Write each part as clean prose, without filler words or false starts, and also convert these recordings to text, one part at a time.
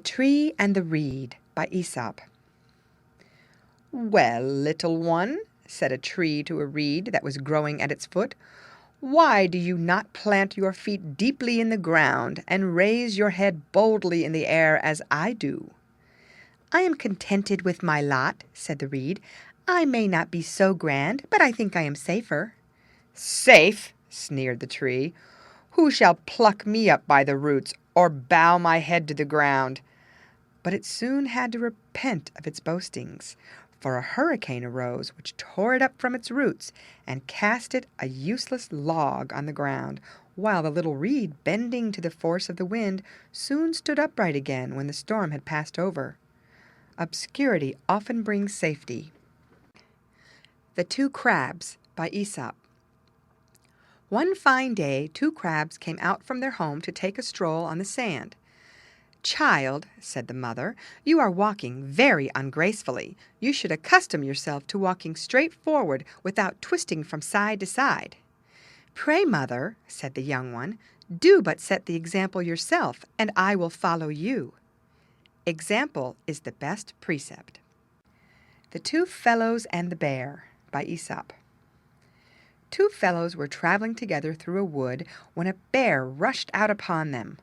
Tree and the Reed by Aesop. "Well, little one," said a tree to a reed that was growing at its foot, "why do you not plant your feet deeply in the ground and raise your head boldly in the air as I do?" "I am contented with my lot," said the reed. "I may not be so grand, but I think I am safer." "Safe!" sneered the tree. "Who shall pluck me up by the roots or bow my head to the ground?" But it soon had to repent of its boastings, for a hurricane arose which tore it up from its roots and cast it a useless log on the ground, while the little reed, bending to the force of the wind, soon stood upright again when the storm had passed over. Obscurity often brings safety. The Two Crabs by Aesop. One fine day 2 crabs came out from their home to take a stroll on the sand. "Child," said the mother, "you are walking very ungracefully. You should accustom yourself to walking straight forward without twisting from side to side." "Pray, mother," said the young one, "do but set the example yourself, and I will follow you." Example is the best precept. The Two Fellows and the Bear by Aesop. 2 fellows were traveling together through a wood when a bear rushed out upon them.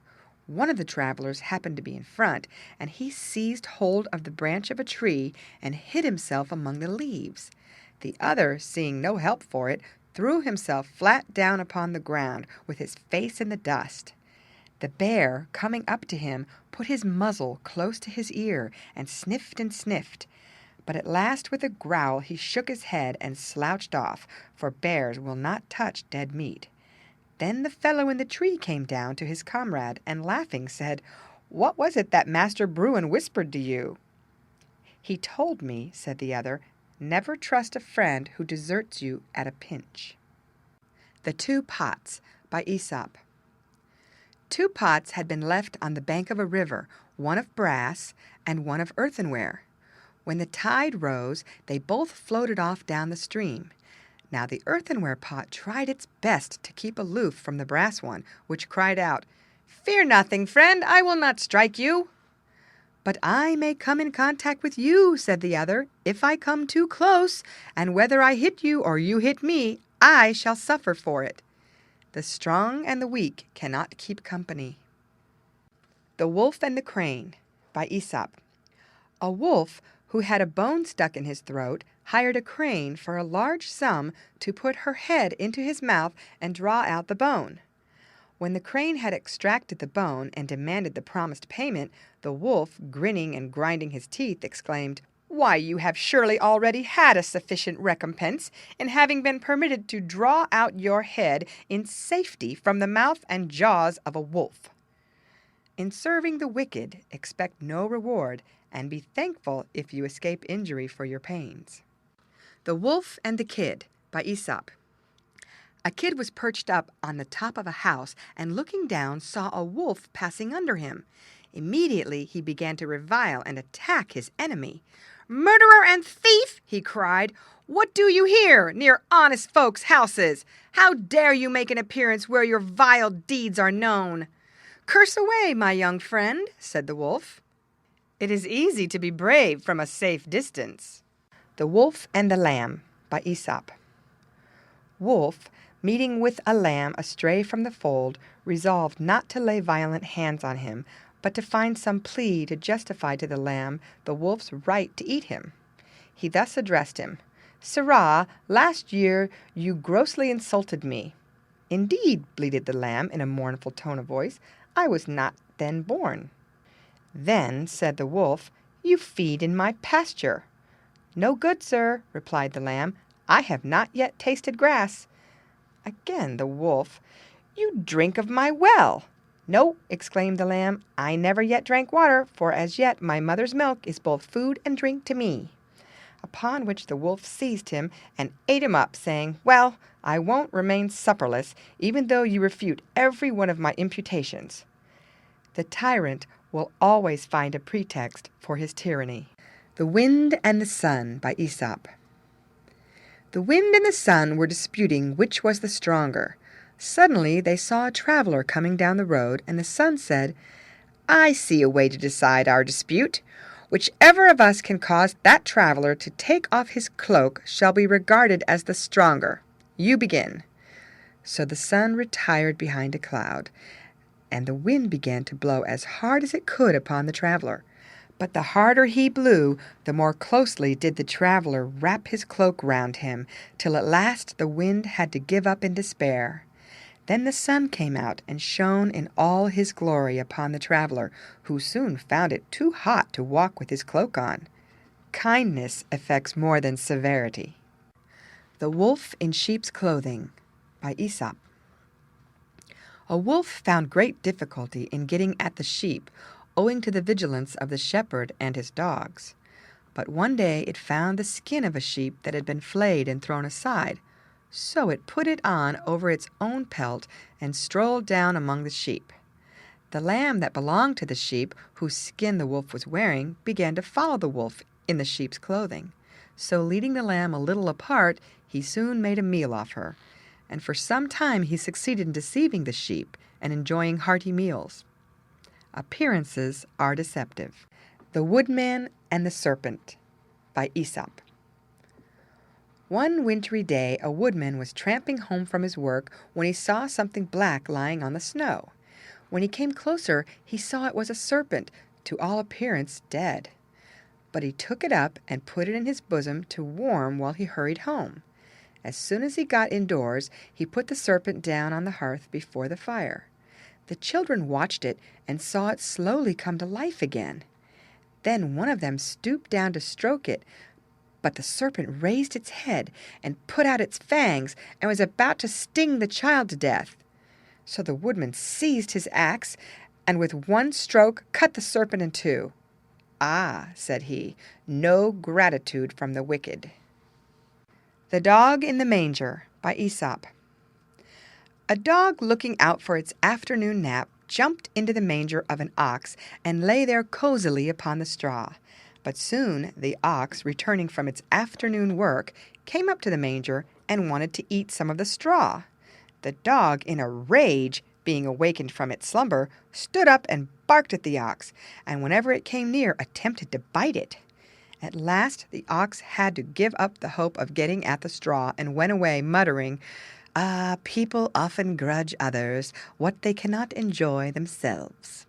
One of the travelers happened to be in front, and he seized hold of the branch of a tree and hid himself among the leaves. The other, seeing no help for it, threw himself flat down upon the ground with his face in the dust. The bear, coming up to him, put his muzzle close to his ear and sniffed, but at last with a growl he shook his head and slouched off, for bears will not touch dead meat. Then the fellow in the tree came down to his comrade and, laughing, said, "What was it that Master Bruin whispered to you?" "He told me," said the other, "never trust a friend who deserts you at a pinch." The Two Pots by Aesop. 2 pots had been left on the bank of a river, one of brass and one of earthenware. When the tide rose, they both floated off down the stream. Now the earthenware pot tried its best to keep aloof from the brass one, which cried out, "Fear nothing, friend, I will not strike you." "But I may come in contact with you," said the other, "if I come too close, and whether I hit you or you hit me, I shall suffer for it." The strong and the weak cannot keep company. The Wolf and the Crane by Aesop. A wolf, who had a bone stuck in his throat, hired a crane for a large sum to put her head into his mouth and draw out the bone. When the crane had extracted the bone and demanded the promised payment, the wolf, grinning and grinding his teeth, exclaimed, "Why, you have surely already had a sufficient recompense in having been permitted to draw out your head in safety from the mouth and jaws of a wolf." In serving the wicked, expect no reward, and be thankful if you escape injury for your pains. The Wolf and the Kid by Aesop. A kid was perched up on the top of a house and, looking down, saw a wolf passing under him. Immediately he began to revile and attack his enemy. "Murderer and thief!" he cried. "What do you here, near honest folks' houses? How dare you make an appearance where your vile deeds are known?" "Curse away, my young friend," said the wolf. "It is easy to be brave from a safe distance." The Wolf and the Lamb by Aesop. Wolf, meeting with a lamb astray from the fold, resolved not to lay violent hands on him, but to find some plea to justify to the lamb the wolf's right to eat him. He thus addressed him, "Sirrah, last year you grossly insulted me." "Indeed," bleated the lamb in a mournful tone of voice, "I was not then born." "Then," said the wolf, "you feed in my pasture." "No good, sir," replied the lamb, "I have not yet tasted grass." Again the wolf, "You drink of my well." "No," exclaimed the lamb, "I never yet drank water, for as yet my mother's milk is both food and drink to me." Upon which the wolf seized him and ate him up, saying, "Well, I won't remain supperless, even though you refute every one of my imputations." The tyrant will always find a pretext for his tyranny. The Wind and the Sun by Aesop. The wind and the sun were disputing which was the stronger. Suddenly they saw a traveler coming down the road, and the sun said, I see a way to decide our dispute. Whichever of us can cause that traveler to take off his cloak shall be regarded as the stronger. You begin." So the sun retired behind a cloud, and the wind began to blow as hard as it could upon the traveler. But the harder he blew, the more closely did the traveler wrap his cloak round him, till at last the wind had to give up in despair. Then the sun came out and shone in all his glory upon the traveler, who soon found it too hot to walk with his cloak on. Kindness effects more than severity. The Wolf in Sheep's Clothing by Aesop. A wolf found great difficulty in getting at the sheep, owing to the vigilance of the shepherd and his dogs. But one day it found the skin of a sheep that had been flayed and thrown aside. So it put it on over its own pelt and strolled down among the sheep. The lamb that belonged to the sheep, whose skin the wolf was wearing, began to follow the wolf in the sheep's clothing. So leading the lamb a little apart, he soon made a meal off her, and for some time he succeeded in deceiving the sheep and enjoying hearty meals. Appearances are deceptive. The Woodman and the Serpent by Aesop. One wintry day a woodman was tramping home from his work when he saw something black lying on the snow. When he came closer, he saw it was a serpent, to all appearance dead. But he took it up and put it in his bosom to warm while he hurried home. As soon as he got indoors, he put the serpent down on the hearth before the fire. The children watched it and saw it slowly come to life again. Then one of them stooped down to stroke it, but the serpent raised its head and put out its fangs and was about to sting the child to death. So the woodman seized his axe and with one stroke cut the serpent in two. "Ah," said he, "no gratitude from the wicked." The Dog in the Manger by Aesop. A dog looking out for its afternoon nap jumped into the manger of an ox and lay there cozily upon the straw. But soon the ox, returning from its afternoon work, came up to the manger and wanted to eat some of the straw. The dog, in a rage, being awakened from its slumber, stood up and barked at the ox, and whenever it came near, attempted to bite it. At last the ox had to give up the hope of getting at the straw and went away, muttering, "Ah, people often grudge others what they cannot enjoy themselves."